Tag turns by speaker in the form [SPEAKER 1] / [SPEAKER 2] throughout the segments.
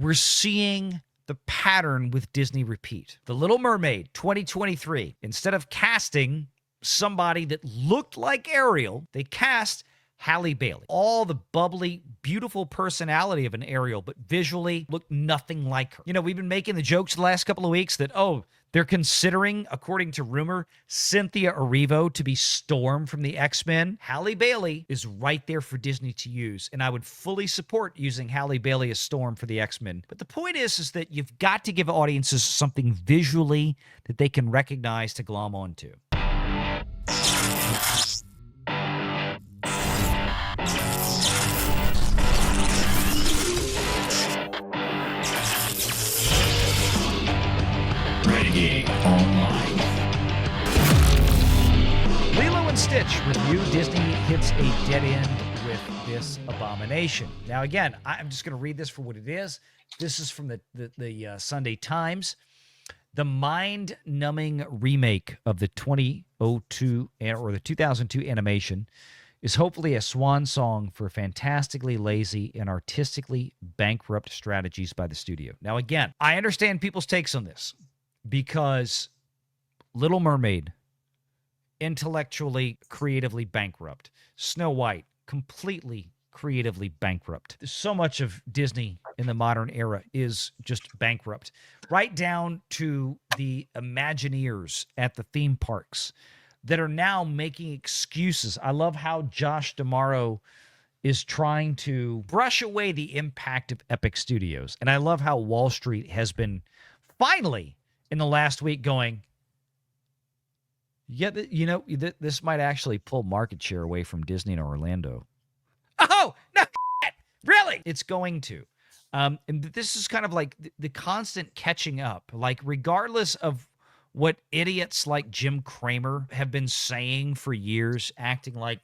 [SPEAKER 1] we're seeing the pattern with Disney repeat. The Little Mermaid 2023, instead of casting somebody that looked like Ariel, they cast Halle Bailey. All the bubbly, beautiful personality of an Ariel, but visually looked nothing like her. You know, we've been making the jokes the last couple of weeks that, they're considering, according to rumor, Cynthia Erivo to be Storm from the X-Men. Halle Bailey is right there for Disney to use, and I would fully support using Halle Bailey as Storm for the X-Men. But the point is that you've got to give audiences something visually that they can recognize to glom onto. Online. Lilo and Stitch review. Disney hits a dead end with this abomination. Now, again, I'm just going to read this for what it is. This is from the Sunday Times. The mind-numbing remake of the 2002 animation is hopefully a swan song for fantastically lazy and artistically bankrupt strategies by the studio. Now, again, I understand people's takes on this, because Little Mermaid, intellectually, creatively bankrupt. Snow White, completely creatively bankrupt. So much of Disney in the modern era is just bankrupt. Right down to the Imagineers at the theme parks that are now making excuses. I love how Josh D'Amaro is trying to brush away the impact of Epic Studios. And I love how Wall Street has been finally in the last week going, yeah, you know, this might actually pull market share away from Disney and Orlando. Oh, no, really? It's going to. And this is kind of like the constant catching up. Like, regardless of what idiots like Jim Cramer have been saying for years, acting like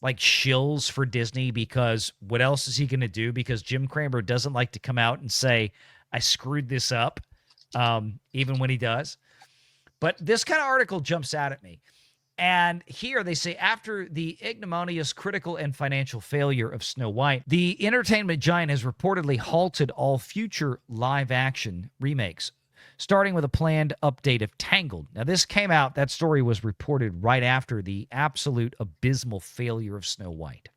[SPEAKER 1] shills for Disney, because what else is he going to do? Because Jim Cramer doesn't like to come out and say, I screwed this up. Even when he does. But this kind of article jumps out at me. And here they say, after the ignominious critical and financial failure of Snow White, the entertainment giant has reportedly halted all future live-action remakes, starting with a planned update of Tangled. Now, this came out, that story was reported right after the absolute abysmal failure of Snow White.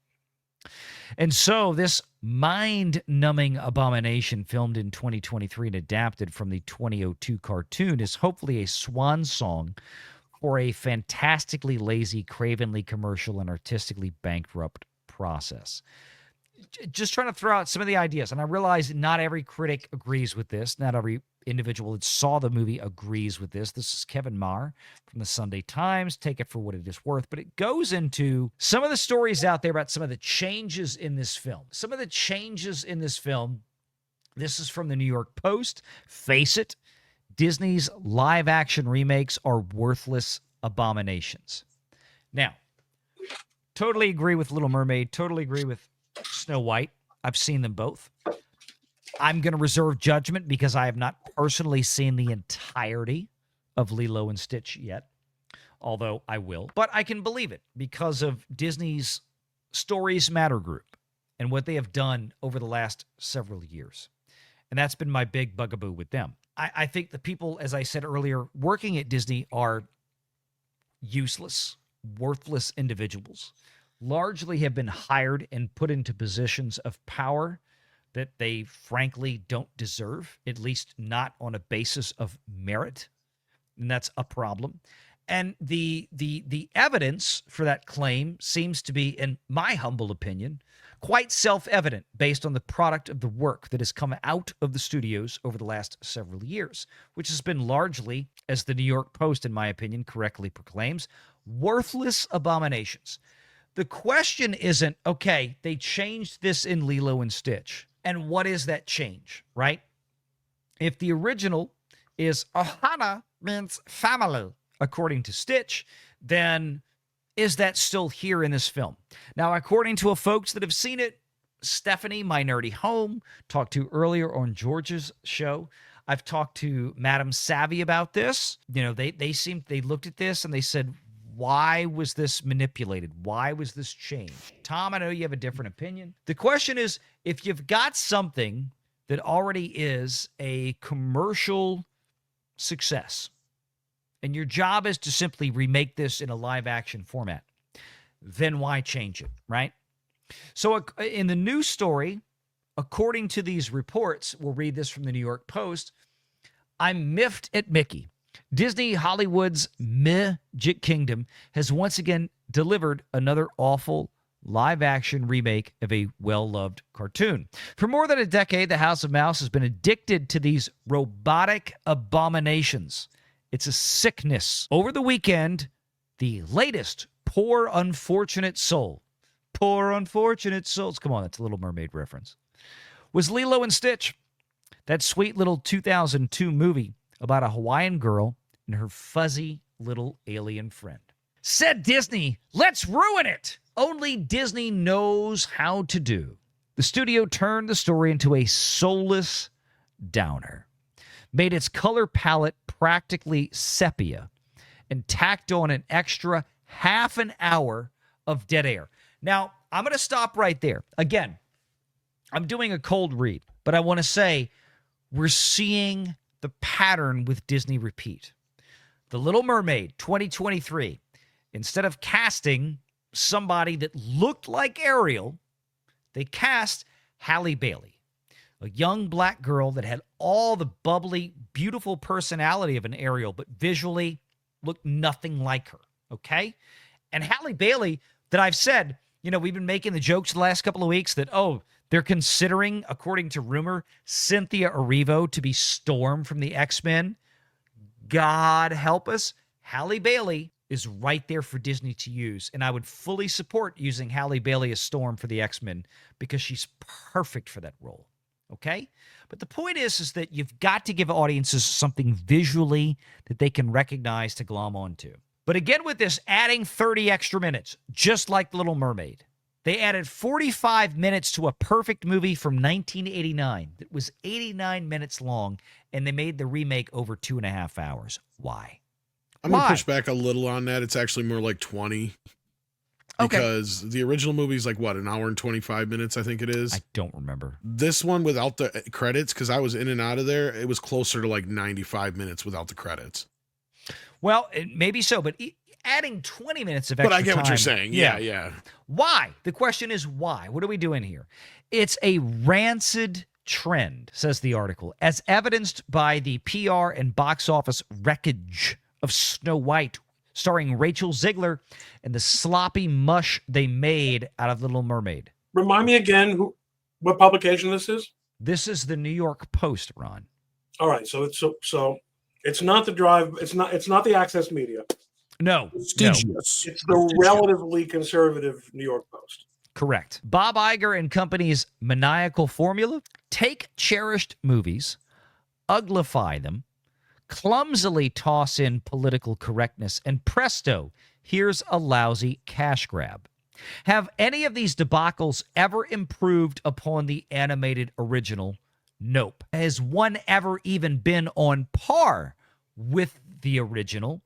[SPEAKER 1] And so this mind-numbing abomination filmed in 2023 and adapted from the 2002 cartoon is hopefully a swan song for a fantastically lazy, cravenly commercial and artistically bankrupt process. Just trying to throw out some of the ideas. And I realize not every critic agrees with this. Not every individual that saw the movie agrees with this. This is Kevin Maher from the Sunday Times. Take it for what it is worth. But it goes into some of the stories out there about some of the changes in this film. Some of the changes in this film. This is from the New York Post. Face it, Disney's live-action remakes are worthless abominations. Now, totally agree with Little Mermaid. Totally agree with Snow White. I've seen them both. I'm going to reserve judgment because I have not personally seen the entirety of Lilo and Stitch yet, although I will. But I can believe it because of Disney's Stories Matter group and what they have done over the last several years. And that's been my big bugaboo with them. I think the people, as I said earlier, working at Disney are useless, worthless individuals, largely have been hired and put into positions of power that they frankly don't deserve, at least not on a basis of merit. And that's a problem. And the evidence for that claim seems to be, in my humble opinion, quite self-evident based on the product of the work that has come out of the studios over the last several years, which has been largely, as the New York Post, in my opinion, correctly proclaims, worthless abominations. The question isn't, okay, they changed this in Lilo and Stitch. And what is that change, right? If the original is Ohana means family, according to Stitch, then is that still here in this film? Now, according to folks that have seen it, Stephanie, my nerdy home, talked to earlier on George's show. I've talked to Madam Savvy about this. You know, they looked at this and they said, why was this manipulated? Why was this changed? Tom, I know you have a different opinion. The question is, if you've got something that already is a commercial success, and your job is to simply remake this in a live action format, then why change it, right? So in the news story, according to these reports, we'll read this from the New York Post, I'm miffed at Mickey. Disney Hollywood's Magic Kingdom has once again delivered another awful live-action remake of a well-loved cartoon. For more than a decade, the House of Mouse has been addicted to these robotic abominations. It's a sickness. Over the weekend, the latest Poor Unfortunate Soul. Poor Unfortunate Souls. Come on, that's a Little Mermaid reference. Was Lilo and Stitch. That sweet little 2002 movie about a Hawaiian girl and her fuzzy little alien friend. Said Disney, let's ruin it. Only Disney knows how to do. The studio turned the story into a soulless downer, made its color palette practically sepia, and tacked on an extra half an hour of dead air. Now, I'm going to stop right there. Again, I'm doing a cold read, but I want to say we're seeing the pattern with Disney repeat. The Little Mermaid 2023, instead of casting somebody that looked like Ariel, they cast Halle Bailey, a young black girl that had all the bubbly, beautiful personality of an Ariel, but visually looked nothing like her, okay? And Halle Bailey, that I've said, we've been making the jokes the last couple of weeks that, they're considering, according to rumor, Cynthia Erivo to be Storm from the X-Men. God help us. Halle Bailey is right there for Disney to use, and I would fully support using Halle Bailey as Storm for the X-Men because she's perfect for that role, okay? But the point is that you've got to give audiences something visually that they can recognize to glom onto. But again, with this, adding 30 extra minutes, just like The Little Mermaid. They added 45 minutes to a perfect movie from 1989 that was 89 minutes long, and they made the remake over 2.5 hours. Why?
[SPEAKER 2] I'm going to push back a little on that. It's actually more like 20. Because the original movie is like, what, an hour and 25 minutes, I think it is?
[SPEAKER 1] I don't remember.
[SPEAKER 2] This one without the credits, because I was in and out of there, it was closer to like 95 minutes without the credits.
[SPEAKER 1] Well, maybe so, but adding 20 minutes of extra time.
[SPEAKER 2] But I get what you're saying. Yeah.
[SPEAKER 1] Why? The question is why? What are we doing here? It's a rancid trend, says the article, as evidenced by the PR and box office wreckage of Snow White, starring Rachel Zegler, and the sloppy mush they made out of Little Mermaid.
[SPEAKER 3] Remind me again what publication this is?
[SPEAKER 1] This is the New York Post, Ron.
[SPEAKER 3] All right, so it's not the Drive. It's not the Access Media.
[SPEAKER 1] No.
[SPEAKER 3] It's the relatively conservative New York Post.
[SPEAKER 1] Correct. Bob Iger and company's maniacal formula: take cherished movies, uglify them, clumsily toss in political correctness, and presto, here's a lousy cash grab. Have any of these debacles ever improved upon the animated original? Nope. Has one ever even been on par with the original?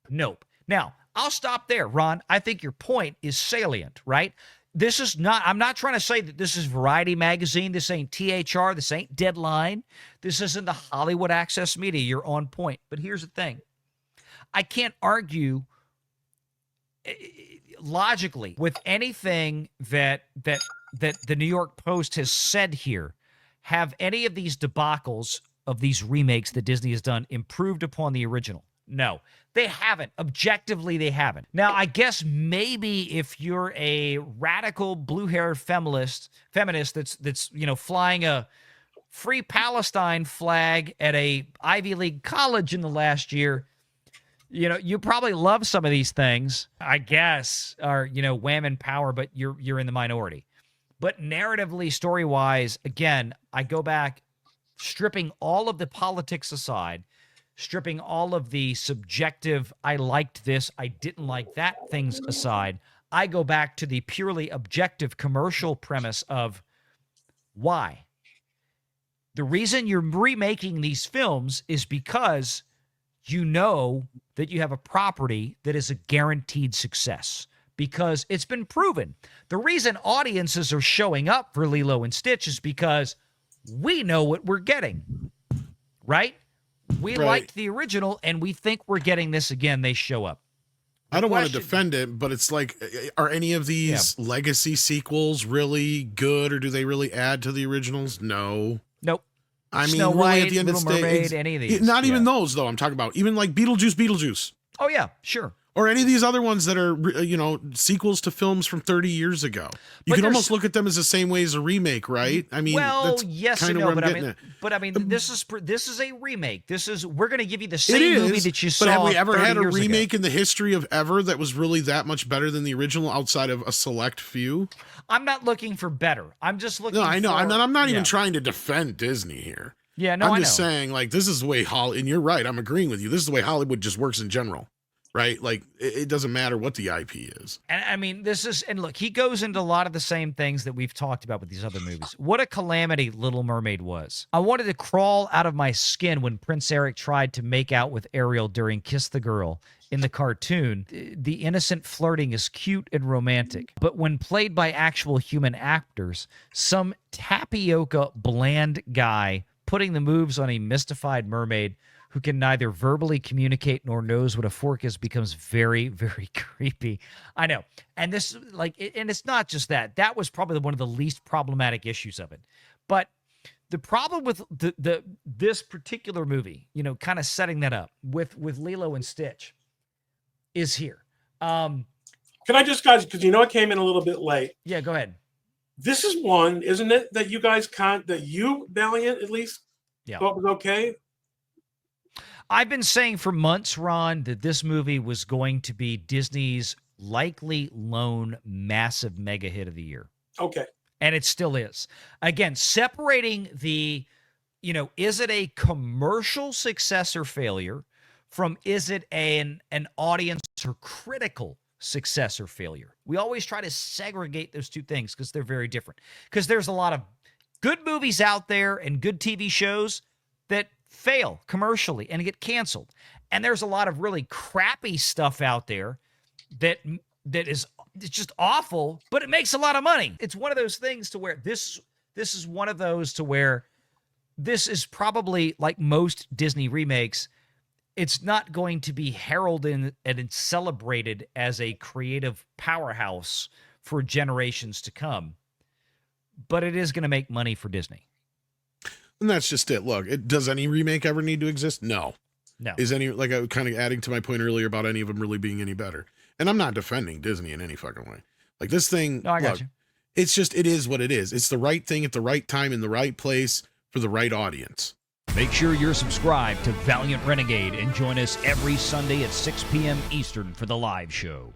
[SPEAKER 1] Nope. Now, I'll stop there, Ron. I think your point is salient, right? This is not, I'm not trying to say that this is Variety Magazine. This ain't THR. This ain't Deadline. This isn't the Hollywood Access Media. You're on point. But here's the thing. I can't argue logically with anything that the New York Post has said here. Have any of these debacles of these remakes that Disney has done improved upon the original? No, they haven't. Objectively, they haven't. Now, I guess maybe if you're a radical blue-haired feminist that's flying a free Palestine flag at a Ivy League college in the last year, you probably love some of these things, I guess, or wham in power, but you're in the minority. But narratively, story-wise, again, I go back, stripping all of the politics aside, stripping all of the subjective, I liked this, I didn't like that things aside, I go back to the purely objective commercial premise of why. The reason you're remaking these films is because you know that you have a property that is a guaranteed success, because it's been proven. The reason audiences are showing up for Lilo and Stitch is because we know what we're getting, right? We
[SPEAKER 2] Right.
[SPEAKER 1] liked the original, and we think we're getting this again. They show up.
[SPEAKER 2] I don't want to
[SPEAKER 1] question-
[SPEAKER 2] defend it, but it's like, are any of these legacy sequels really good, or do they really add to the originals? No.
[SPEAKER 1] Nope.
[SPEAKER 2] I mean,
[SPEAKER 1] Snow
[SPEAKER 2] really,
[SPEAKER 1] White,
[SPEAKER 2] at the end of
[SPEAKER 1] Little
[SPEAKER 2] the day,
[SPEAKER 1] Mermaid, any of these.
[SPEAKER 2] not even
[SPEAKER 1] Yeah.
[SPEAKER 2] those though. I'm talking about even like Beetlejuice,
[SPEAKER 1] Oh, yeah, sure.
[SPEAKER 2] or any of these other ones that are sequels to films from 30 years ago. You
[SPEAKER 1] But
[SPEAKER 2] can
[SPEAKER 1] there's-
[SPEAKER 2] almost look at them as the same way as a remake, right? I mean,
[SPEAKER 1] Well,
[SPEAKER 2] that's
[SPEAKER 1] yes and
[SPEAKER 2] kinda
[SPEAKER 1] no,
[SPEAKER 2] where I'm
[SPEAKER 1] but I
[SPEAKER 2] getting
[SPEAKER 1] mean,
[SPEAKER 2] at.
[SPEAKER 1] this is a remake. We're going to give you the
[SPEAKER 2] It
[SPEAKER 1] same movie
[SPEAKER 2] is,
[SPEAKER 1] that you saw.
[SPEAKER 2] but have we ever
[SPEAKER 1] 30
[SPEAKER 2] had a
[SPEAKER 1] years ago.
[SPEAKER 2] remake in the history of ever that was really that much better than the original outside of a select few?
[SPEAKER 1] I'm not looking for better. I'm just looking.
[SPEAKER 2] No, I know.
[SPEAKER 1] For,
[SPEAKER 2] I'm not even
[SPEAKER 1] yeah.
[SPEAKER 2] trying to defend Disney here.
[SPEAKER 1] Yeah, no,
[SPEAKER 2] I'm
[SPEAKER 1] I
[SPEAKER 2] just
[SPEAKER 1] know.
[SPEAKER 2] saying, like, this is the way Hollywood, and you're right, I'm agreeing with you. This is the way Hollywood just works in general, right? Like, it doesn't matter what the IP is.
[SPEAKER 1] And I mean, and look, he goes into a lot of the same things that we've talked about with these other movies. What a calamity Little Mermaid was. I wanted to crawl out of my skin when Prince Eric tried to make out with Ariel during Kiss the Girl. In the cartoon, the innocent flirting is cute and romantic. But when played by actual human actors, some tapioca bland guy putting the moves on a mystified mermaid who can neither verbally communicate nor knows what a fork is becomes very, very creepy. I know. And this, and it's not just that. That was probably one of the least problematic issues of it. But the problem with this particular movie, kind of setting that up with Lilo and Stitch is here.
[SPEAKER 3] Can I just, guys, because I came in a little bit late.
[SPEAKER 1] Yeah, go ahead.
[SPEAKER 3] This is one, isn't it, that you guys that you, Valiant, at least thought was okay?
[SPEAKER 1] I've been saying for months, Ron, that this movie was going to be Disney's likely lone massive mega hit of the year.
[SPEAKER 3] Okay.
[SPEAKER 1] And it still is. Again, separating the, is it a commercial success or failure from is it an audience or critical success or failure? We always try to segregate those two things because they're very different. Because there's a lot of good movies out there and good TV shows that fail commercially and get canceled. And there's a lot of really crappy stuff out there that is just awful, but it makes a lot of money. It's one of those things to where this is one of those to where this is probably like most Disney remakes. It's not going to be heralded and celebrated as a creative powerhouse for generations to come, but it is going to make money for Disney.
[SPEAKER 2] And that's just it. Look, does any remake ever need to exist? No. Is any, like I was kind of adding to my point earlier about any of them really being any better. And I'm not defending Disney in any fucking way. Like this thing,
[SPEAKER 1] No, I got you.
[SPEAKER 2] It's just, it is what it is. It's the right thing at the right time in the right place for the right audience.
[SPEAKER 1] Make sure you're subscribed to Valiant Renegade and join us every Sunday at 6 p.m. Eastern for the live show.